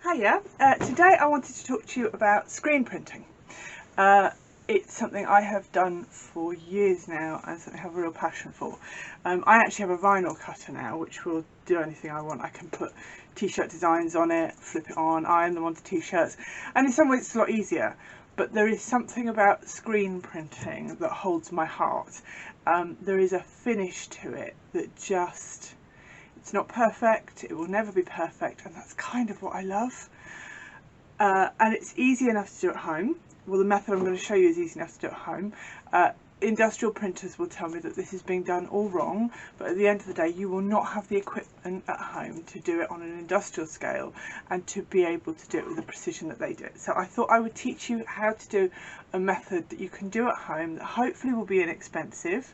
Hiya, today I wanted to talk to you about screen printing. It's something I have done for years now and something I have a real passion for. I actually have a vinyl cutter now which will do anything I want. I can put t-shirt designs on it, flip it on, iron them onto t-shirts, and in some ways it's a lot easier. But there is something about screen printing that holds my heart. There is a finish to it that just... it's not perfect, it will never be perfect, and that's kind of what I love. And it's easy enough to do at home. Well, the method I'm going to show you is easy enough to do at home. Industrial printers will tell me that this is being done all wrong, but at the end of the day you will not have the equipment at home to do it on an industrial scale and to be able to do it with the precision that they do it. So I thought I would teach you how to do a method that you can do at home that hopefully will be inexpensive,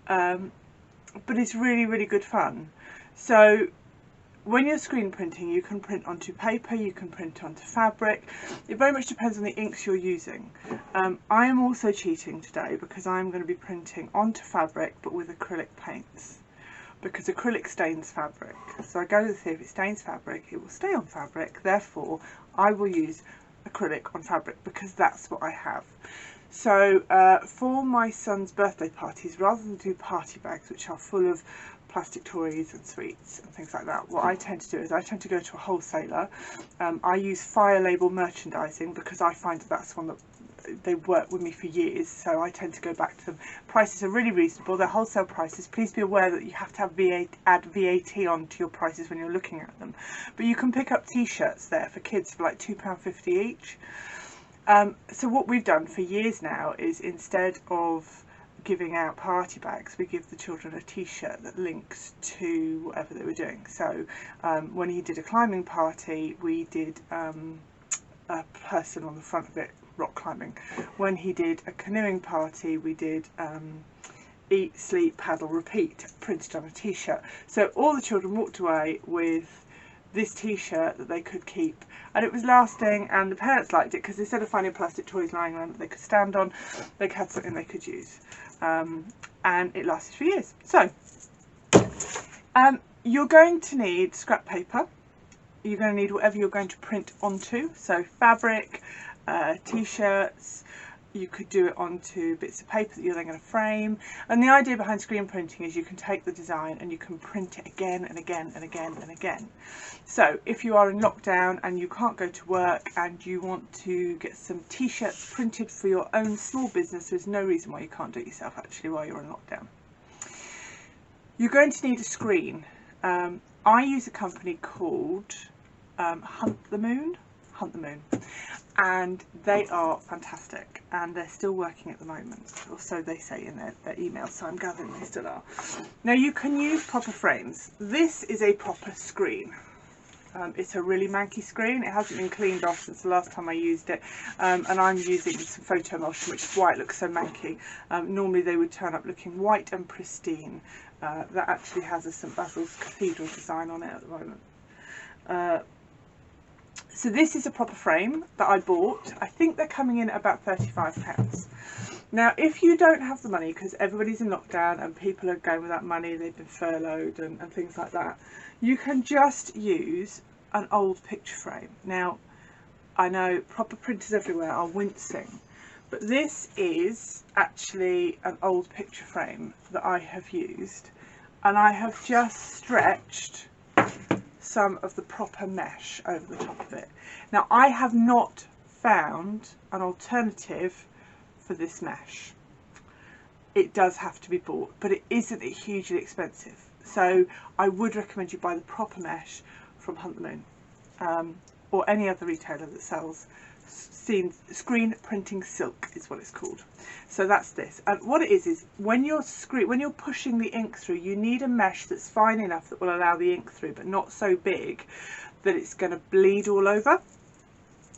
but it's really good fun. So when you're screen printing, you can print onto paper, you can print onto fabric. It very much depends on the inks you're using. I am also cheating today because I'm going to be printing onto fabric but with acrylic paints, because acrylic stains fabric. So I go to see if it stains fabric, it will stay on fabric, therefore I will use acrylic on fabric because that's what I have. So for my son's birthday parties, rather than do party bags which are full of plastic toys and sweets and things like that, what I tend to do is I tend to go to a wholesaler. I use Fire Label merchandising because I find that that's one that they work with me for years, so I tend to go back to them. Prices are really reasonable, they're wholesale prices. Please be aware that you have to have add VAT onto your prices when you're looking at them, but you can pick up t-shirts there for kids for like £2.50 each. So what we've done for years now is, instead of giving out party bags, we give the children a t-shirt that links to whatever they were doing. So when he did a climbing party, we did a person on the front of it, rock climbing. When he did a canoeing party, we did eat, sleep, paddle, repeat, printed on a t-shirt. So all the children walked away with this t-shirt that they could keep, and it was lasting, and the parents liked it because instead of finding plastic toys lying around that they could stand on, they had something they could use, and it lasted for years. So you're going to need scrap paper, you're going to need whatever you're going to print onto, so fabric, t-shirts. You could do it onto bits of paper that you're then going to frame. And the idea behind screen printing is you can take the design and you can print it again and again and again and again. So if you are in lockdown and you can't go to work and you want to get some t-shirts printed for your own small business, there's no reason why you can't do it yourself actually while you're in lockdown. You're going to need a screen. I use a company called Hunt the Moon, and they are fantastic, and they're still working at the moment, or so they say in their emails, so I'm gathering they still are. Now you can use proper frames. This is a proper screen. It's a really manky screen. It hasn't been cleaned off since the last time I used it, and I'm using some photo emulsion, which is why it looks so manky. Normally they would turn up looking white and pristine. That actually has a St Basil's Cathedral design on it at the moment. So this is a proper frame that I bought. I think they're coming in at about £35. Now if you don't have the money, because everybody's in lockdown and people are going without money, they've been furloughed and things like that, you can just use an old picture frame. Now I know proper printers everywhere are wincing, but this is actually an old picture frame that I have used, and I have just stretched some of the proper mesh over the top of it. Now I have not found an alternative for this mesh. It does have to be bought, but it isn't hugely expensive, so I would recommend you buy the proper mesh from Hunt the Moon, or any other retailer that sells screen printing silk is what it's called. So that's this, and what it is when you're pushing the ink through, you need a mesh that's fine enough that will allow the ink through, but not so big that it's going to bleed all over.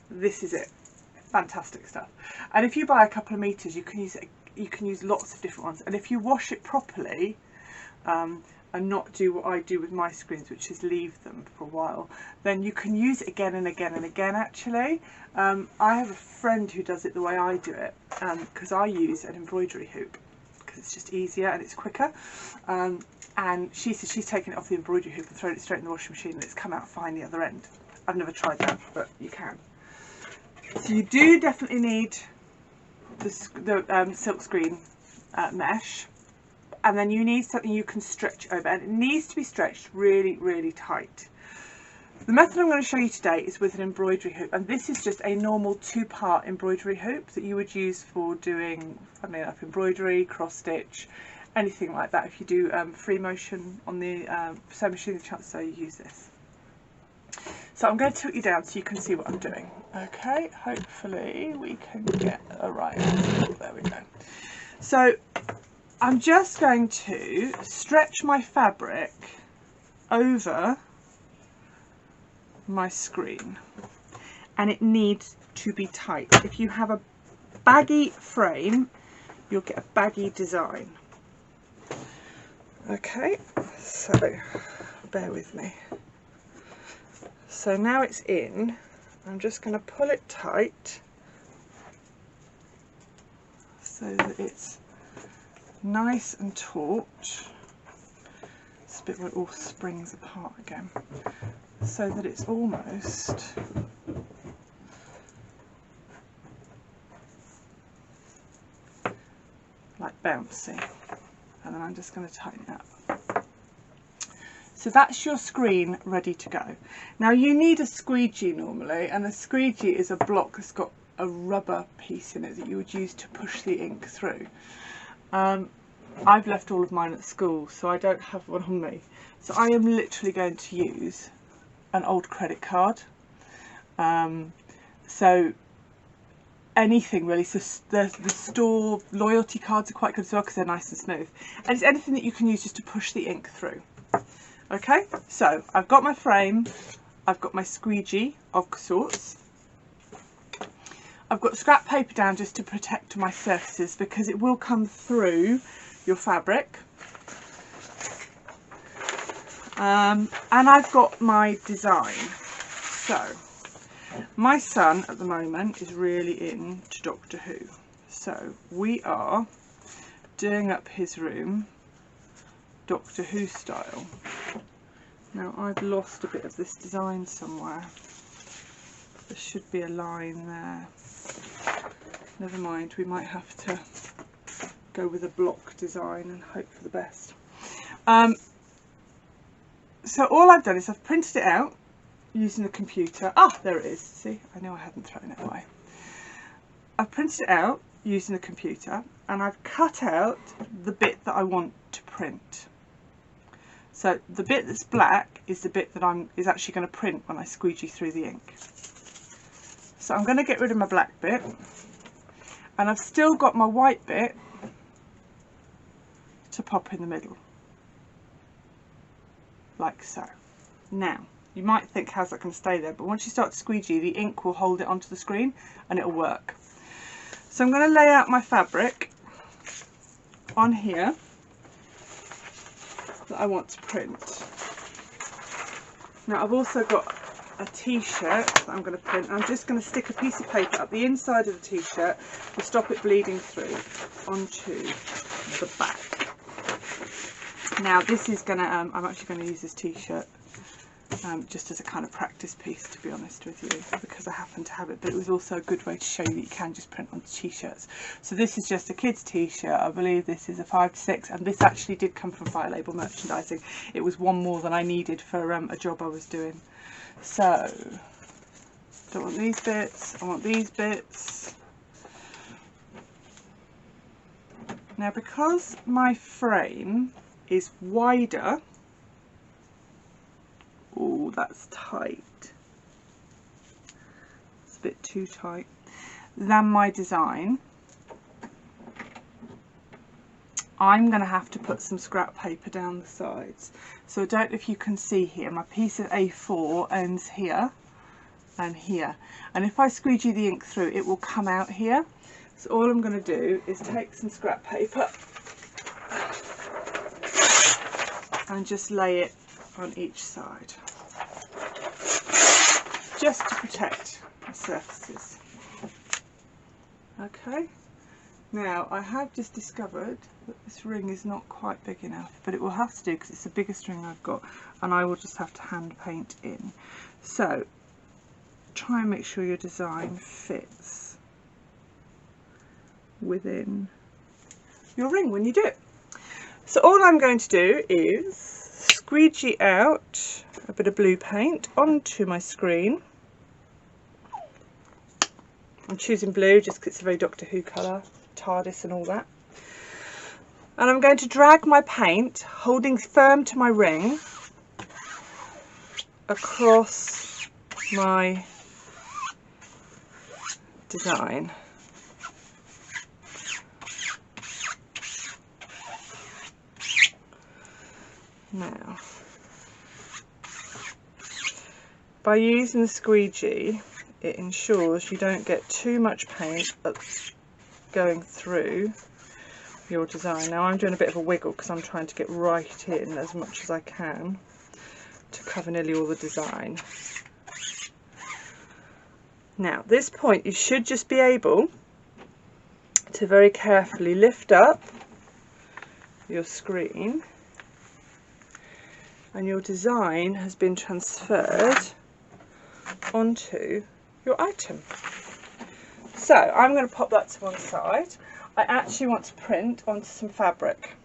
This is it. Fantastic stuff. And if you buy a couple of meters, you can use lots of different ones, and if you wash it properly, and not do what I do with my screens, which is leave them for a while, then you can use it again and again and again actually. I have a friend who does it the way I do it, because I use an embroidery hoop because it's just easier and it's quicker, and she says she's taken it off the embroidery hoop and thrown it straight in the washing machine and it's come out fine the other end. I've never tried that, but you can. So you do definitely need the silkscreen mesh, and then you need something you can stretch over, and it needs to be stretched really, really tight. The method I'm going to show you today is with an embroidery hoop, and this is just a normal 2-part embroidery hoop that you would use for doing, funnily enough, embroidery, cross stitch, anything like that. If you do free motion on the sewing machine, the chances are you use this. So I'm going to tilt you down so you can see what I'm doing. Okay, hopefully we can get a right angle. There we go. So I'm just going to stretch my fabric over my screen, and it needs to be tight. If you have a baggy frame, you'll get a baggy design. Okay, so bear with me. So now it's in, I'm just going to pull it tight so that it's nice and taut. It's a bit where it all springs apart again, so that it's almost like bouncy, and then I'm just going to tighten it up. So that's your screen ready to go. Now you need a squeegee normally, and a squeegee is a block that's got a rubber piece in it that you would use to push the ink through. I've left all of mine at school, so I don't have one on me. So I am literally going to use an old credit card. So anything really, so the store loyalty cards are quite good as well because they're nice and smooth. And it's anything that you can use just to push the ink through. Okay, so I've got my frame, I've got my squeegee of sorts. I've got scrap paper down just to protect my surfaces because it will come through your fabric. And I've got my design. So my son at the moment is really into Doctor Who. So we are doing up his room Doctor Who style. Now I've lost a bit of this design somewhere. There should be a line there. Never mind, we might have to go with a block design and hope for the best. So all I've done is I've printed it out using the computer. Ah, there it is. See, I knew I hadn't thrown it away. I've printed it out using the computer, and I've cut out the bit that I want to print. So the bit that's black is the bit that is actually going to print when I squeegee through the ink. So I'm going to get rid of my black bit, and I've still got my white bit to pop in the middle, like so. Now you might think, how's that going to stay there? But once you start to squeegee, the ink will hold it onto the screen and it'll work. So I'm going to lay out my fabric on here that I want to print. Now I've also got a t-shirt that I'm going to print. I'm just going to stick a piece of paper up the inside of the t-shirt to stop it bleeding through onto the back. Now this is going to, I'm actually going to use this t-shirt just as a kind of practice piece, to be honest with you, because I happen to have it, but it was also a good way to show you that you can just print on t-shirts. So this is just a kid's t-shirt. I believe this is a 5 to 6, and this actually did come from Fire Label Merchandising. It was one more than I needed for a job I was doing. So don't want these bits, I want these bits. Now because my frame is wider, oh, that's tight, it's a bit too tight, than my design, I'm going to have to put some scrap paper down the sides. So I don't know if you can see here, my piece of A4 ends here and here, and if I squeegee the ink through, it will come out here. So all I'm going to do is take some scrap paper and just lay it on each side, just to protect the surfaces. Okay, now I have just discovered that this ring is not quite big enough, but it will have to do because it's the biggest ring I've got, and I will just have to hand paint in. So try and make sure your design fits within your ring when you do it. So all I'm going to do is squeegee out a bit of blue paint onto my screen. I'm choosing blue just because it's a very Doctor Who colour, TARDIS and all that. And I'm going to drag my paint, holding firm to my ring, across my design. Now, by using the squeegee, it ensures you don't get too much paint going through your design. Now I'm doing a bit of a wiggle because I'm trying to get right in as much as I can to cover nearly all the design. Now at this point you should just be able to very carefully lift up your screen, and your design has been transferred onto your item. So I'm going to pop that to one side. I actually want to print onto some fabric.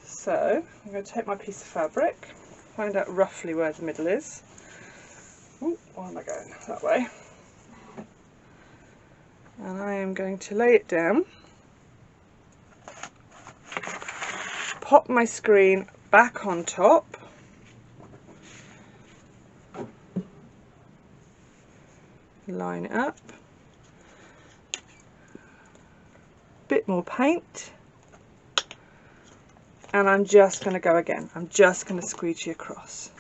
So I'm going to take my piece of fabric, find out roughly where the middle is. Ooh, why am I going that way? And I am going to lay it down, pop my screen back on top, line it up, bit more paint, and I'm just going to go again. I'm just going to squeegee across.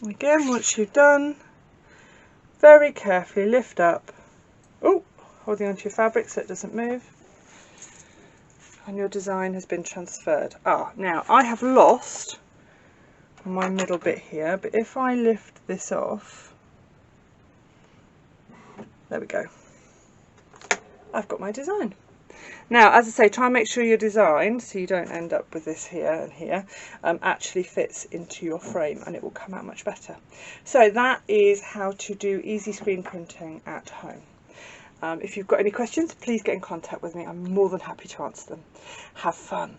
Again, once you've done, very carefully lift up, holding onto your fabric so it doesn't move, and your design has been transferred. Now I have lost my middle bit here, but if I lift this off, there we go, I've got my design. Now, as I say, try and make sure your design, so you don't end up with this here and here, actually fits into your frame, and it will come out much better. So that is how to do easy screen printing at home. If you've got any questions, please get in contact with me. I'm more than happy to answer them. Have fun.